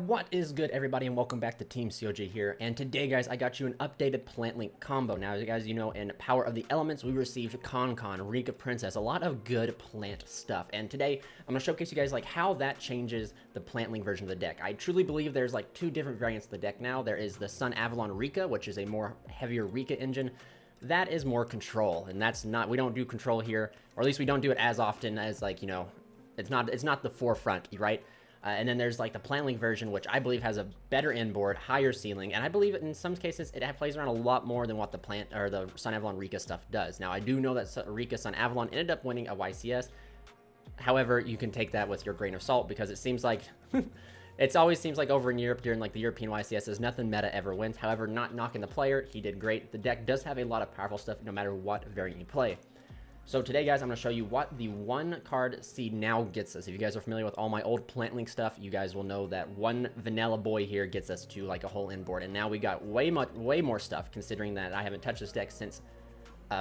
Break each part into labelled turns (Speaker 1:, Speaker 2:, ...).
Speaker 1: What is good, everybody, and welcome back to Team COJ here. And today, guys, I got you an updated plant link combo. Now, as you guys, in Power of the Elements, we received Rikka Princess, a lot of good plant stuff. And today, I'm going to showcase you guys like how that changes the plant link version of the deck. I truly believe there's like two different variants of the deck now. There is the Sunavalon Rikka, which is a more heavier Rikka engine. That is more control, and that's not, we don't do control here, or at least we don't do it as often as like, it's not the forefront, right? And then there's like the plant link version, which I believe has a better inboard, higher ceiling, and I believe in some cases it plays around a lot more than what the Sunavalon Rikka stuff does. Now I do know that Rikka Sunavalon ended up winning a YCS. However, you can take that with your grain of salt because it seems like it always seems like over in Europe during like the European YCSs, nothing meta ever wins. However, not knocking the player, he did great. The deck does have a lot of powerful stuff no matter what variant you play. So today, guys, I'm going to show you what the one card seed now gets us. If you guys are familiar with all my old plant link stuff, you guys will know that one vanilla boy here gets us to like a whole inboard. And now we got way more stuff, considering that I haven't touched this deck since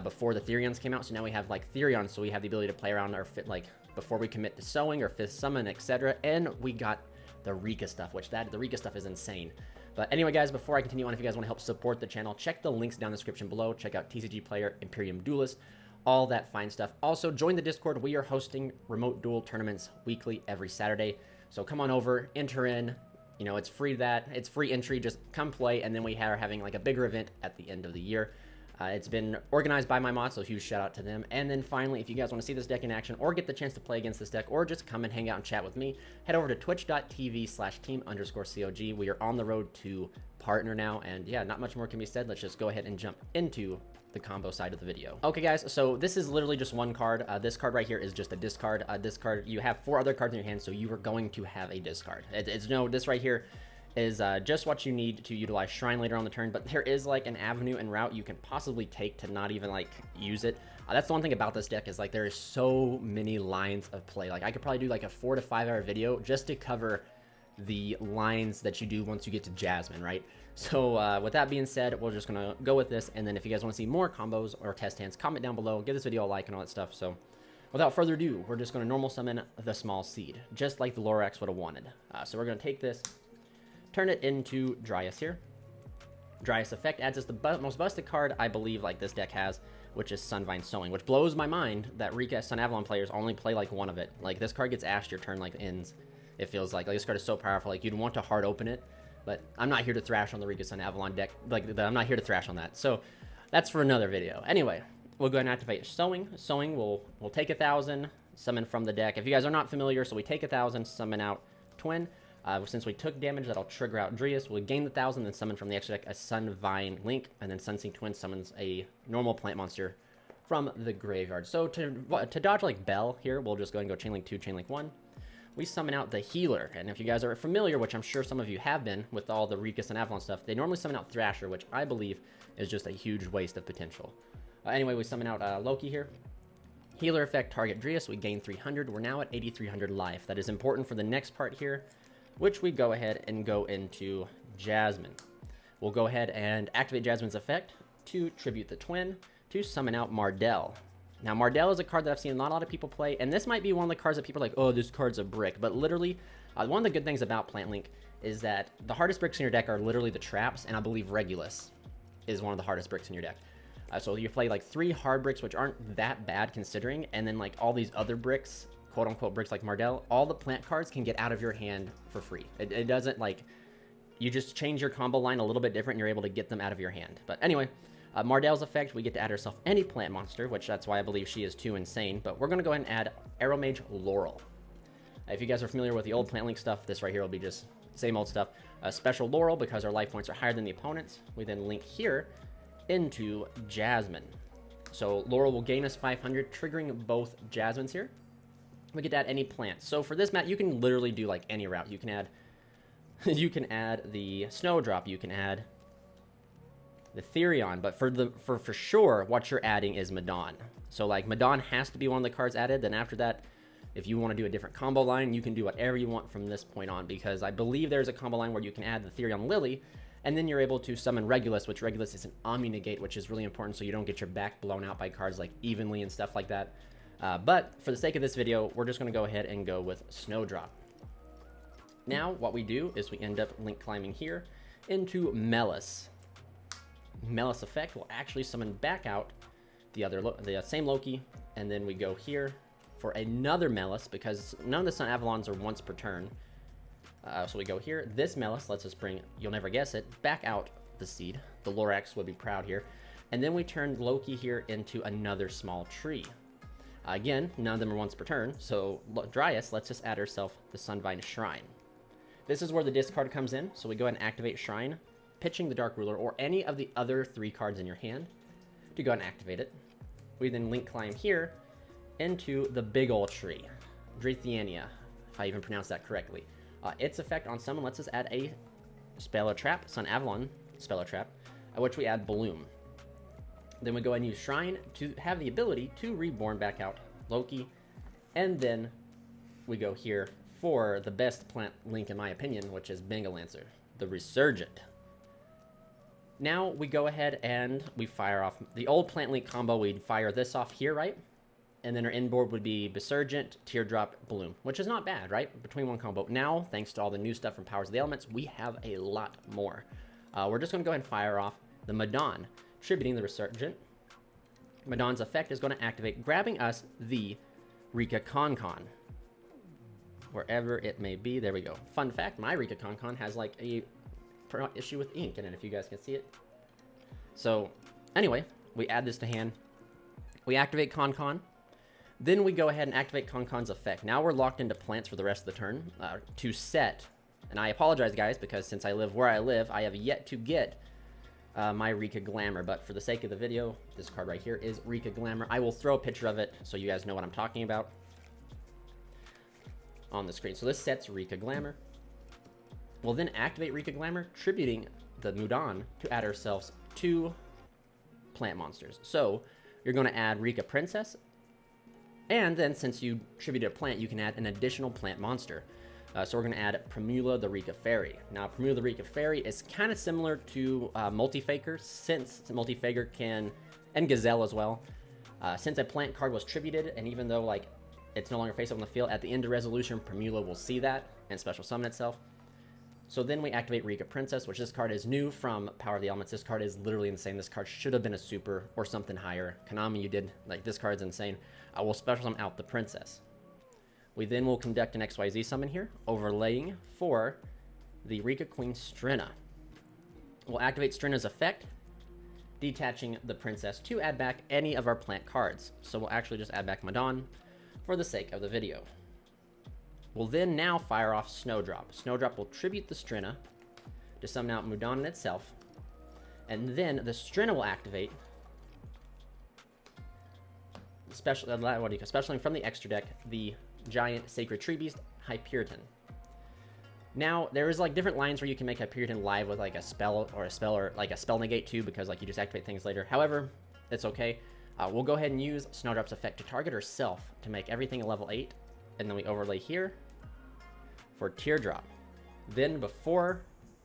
Speaker 1: before the Therions came out. So now we have like Therions, so we have the ability to play around our fit like before we commit to sowing or fifth summon, etc. And we got the Rikka stuff, which the Rikka stuff is insane. But anyway, guys, before I continue on, if you guys want to help support the channel, check the links down in the description below. Check out TCG Player, Imperium Duelist, all that fine stuff. Also, join the Discord. We are hosting remote duel tournaments weekly every Saturday. So come on over, enter in. It's free it's free entry. Just come play, and then we are having like a bigger event at the end of the year. It's been organized by my mods, so huge shout out to them. And then finally, if you guys want to see this deck in action or get the chance to play against this deck or just come and hang out and chat with me, head over to twitch.tv/team_COG. We are on the road to partner now, and yeah, not much more can be said. Let's just go ahead and jump into the combo side of the video. Okay, guys, so this is literally just one card. This card right here is just a discard. This card, you have 4 other cards in your hand, so you are going to have a discard. This right here is just what you need to utilize Shrine later on the turn, but there is like an avenue and route you can possibly take to not even like use it. That's the one thing about this deck is like there is so many lines of play. Like I could probably do like a 4 to 5 hour video just to cover the lines that you do once you get to Jasmine, right? So with that being said, we're just gonna go with this, and then if you guys want to see more combos or test hands, comment down below, give this video a like and all that stuff. So without further ado, we're just gonna normal summon the small seed, just like the Lorax would have wanted. So we're gonna take this, turn it into Dryas here. Dryas effect adds us the most busted card I believe like this deck has, which is Sunvine Sowing, which blows my mind that Rikka Sunavalon players only play like one of it. Like this card gets ashed your turn like ends. It feels like this card is so powerful, like you'd want to hard open it, but I'm not here to thrash on the Rikka Sunavalon deck. I'm not here to thrash on that. So that's for another video. Anyway, we'll go ahead and activate Sowing. Sowing will take 1,000, summon from the deck. If you guys are not familiar, so we take 1,000, summon out Twin. Since we took damage, that'll trigger out Dryas. We'll gain the 1,000, then summon from the extra deck a Sunvine Link, and then Sunsync Twin summons a normal plant monster from the graveyard. So to dodge like Bell here, we'll just go ahead and go Chainlink 2, Chainlink 1. We summon out the Healer, and if you guys are familiar, which I'm sure some of you have been with all the Rikka and Avalon stuff, they normally summon out Thrasher, which I believe is just a huge waste of potential. Anyway, we summon out Loki here. Healer effect, target Dryas, we gain 300. We're now at 8,300 life. That is important for the next part here, which we go ahead and go into Jasmine. We'll go ahead and activate Jasmine's effect to tribute the Twin to summon out Mardell. Now, Mardell is a card that I've seen not a lot of people play, and this might be one of the cards that people are like, oh, this card's a brick. But literally, one of the good things about Plant Link is that the hardest bricks in your deck are literally the traps, and I believe Regulus is one of the hardest bricks in your deck. So you play like 3 hard bricks, which aren't that bad considering, and then like all these other bricks, quote-unquote bricks like Mardell, all the plant cards can get out of your hand for free. It doesn't like, you just change your combo line a little bit different, and you're able to get them out of your hand. But anyway, Mardell's effect, we get to add ourselves any plant monster, which that's why I believe she is too insane, but we're going to go ahead and add Arrowmage Laurel. If you guys are familiar with the old Plant Link stuff, this right here will be just same old stuff. Special Laurel, because our life points are higher than the opponent's. We then link here into Jasmine. So Laurel will gain us 500, triggering both Jasmines here. We get to add any plants. So for this mat, you can literally do like any route. You can add, you can add the Snowdrop, you can add the Therion, but for sure, what you're adding is Madon. So like Madon has to be one of the cards added. Then after that, if you want to do a different combo line, you can do whatever you want from this point on, because I believe there's a combo line where you can add the Therion Lily, and then you're able to summon Regulus, which Regulus is an Omni Negate, which is really important so you don't get your back blown out by cards like Evenly and stuff like that. But for the sake of this video, we're just going to go ahead and go with Snowdrop. Now, what we do is we end up link climbing here into Melis. Melis effect will actually summon back out the same Loki, and then we go here for another Melis because none of the Sunavalons are once per turn. So we go here. This Melis lets us bring, you'll never guess it, back out the seed. The Lorax would be proud here. And then we turn Loki here into another small tree. Again, none of them are once per turn, so Dryas lets us add ourselves the Sunvine Shrine. This is where the discard comes in, so we go ahead and activate Shrine, pitching the Dark Ruler or any of the other 3 cards in your hand to go ahead and activate it. We then link climb here into the big ol' tree, Drathiania, if I even pronounced that correctly. Its effect on summon lets us add a Spell or Trap, Sunavalon Spell or Trap, which we add Bloom. Then we go ahead and use Shrine to have the ability to reborn back out Loki, and then we go here for the best plant link in my opinion, which is Bengalancer, the Resurgent. Now we go ahead and we fire off the old plant link combo. We'd fire this off here, right? And then our inboard would be Resurgent, Teardrop, Bloom, which is not bad, right? Between one combo. Now, thanks to all the new stuff from Powers of the Elements, we have a lot more. We're just going to go ahead and fire off the Madon, tributing the Resurgent. Madon's effect is going to activate, grabbing us the Rikka Con, wherever it may be. There we go. Fun fact, my Rikka Con has like a issue with ink in it, if you guys can see it. So, anyway, we add this to hand. We activate Con. Then we go ahead and activate Con's effect. Now we're locked into plants for the rest of the turn to set. And I apologize, guys, because since I live where I live, I have yet to get my Rikka Glamour. But for the sake of the video, this card right here is Rikka Glamour. I will throw a picture of it so you guys know what I'm talking about on the screen. So this sets Rikka Glamour. We'll then activate Rikka Glamour, tributing the Madon to add ourselves 2 plant monsters. So you're going to add Rikka Princess, and then since you tributed a plant, you can add an additional plant monster. So we're going to add Primula the Rikka Fairy. Now, Primula the Rikka Fairy is kind of similar to Multifaker, since Multifaker can, and Gazelle as well. Since a plant card was tributed, and even though like it's no longer face up on the field, at the end of resolution, Primula will see that and special summon itself. So then we activate Rikka Princess, which this card is new from Power of the Elements. This card is literally insane. This card should have been a super or something higher. Konami, you did, like, this card's insane. I will special summon out the Princess. We then will conduct an XYZ summon here, overlaying for the Rikka Queen Strinna. We'll activate Strinna's effect, detaching the Princess to add back any of our plant cards. So we'll actually just add back Madon for the sake of the video. We'll then now fire off Snowdrop. Snowdrop will tribute the Strinna to summon out Madon itself. And then the Strinna will activate, specialing from the extra deck, the giant Sacred Tree Beast, Hyperion. Now, there is like different lines where you can make Hyperion live with like a spell or like a spell negate too, because like you just activate things later. However, it's okay. We'll go ahead and use Snowdrop's effect to target herself to make everything a level 8. And then we overlay here for Teardrop. Then before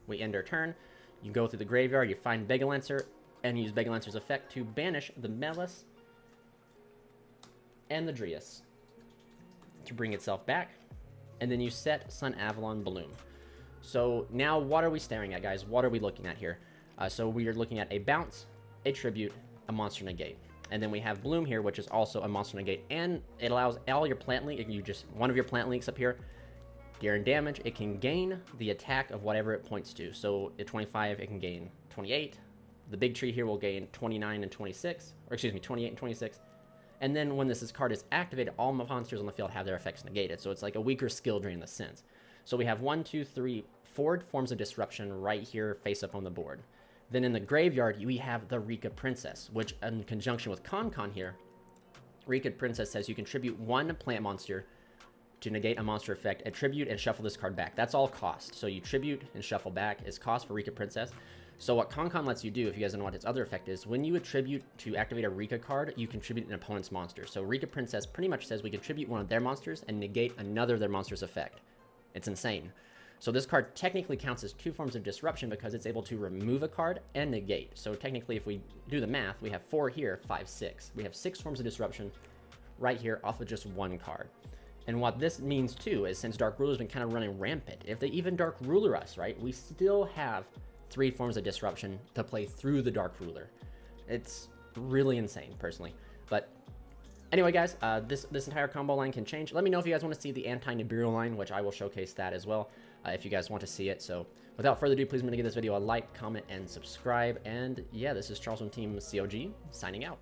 Speaker 1: we end our turn, you go through the graveyard, you find Bengalancer, and use Bengalancer's effect to banish the Melis and the Dryas to bring itself back. And then you set Sunavalon Bloom. So now what are we staring at, guys? What are we looking at here? So we are looking at a bounce, a tribute, a monster negate. And then we have Bloom here, which is also a monster negate, and it allows all your plant link, one of your plant links up here, during damage, it can gain the attack of whatever it points to. So at 25, it can gain 28. The big tree here will gain 29 and 26, or excuse me, 28 and 26. And then when this card is activated, all monsters on the field have their effects negated. So it's like a weaker skill drain in the sense. So we have 1, 2, 3, 4 forms of disruption right here face up on the board. Then in the graveyard, we have the Rikka Princess, which in conjunction with Con here, Rikka Princess says you can tribute 1 plant monster to negate a monster effect, attribute and shuffle this card back. That's all cost. So you tribute and shuffle back is cost for Rikka Princess. So what Con lets you do, if you guys don't know what its other effect is, when you attribute to activate a Rikka card, you contribute an opponent's monster. So Rikka Princess pretty much says we contribute one of their monsters and negate another of their monster's effect. It's insane. So this card technically counts as 2 forms of disruption because it's able to remove a card and negate. So technically, if we do the math, we have 4 here, 5, 6. We have 6 forms of disruption right here off of just 1 card. And what this means too is since Dark Ruler's been kind of running rampant, if they even Dark Ruler us, right, we still have 3 forms of disruption to play through the Dark Ruler. It's really insane, personally. But anyway, guys, this entire combo line can change. Let me know if you guys want to see the anti-Nibiru line, which I will showcase that as well, if you guys want to see it. So without further ado, please remember to give this video a like, comment, and subscribe. And yeah, this is Charles from Team COG, signing out.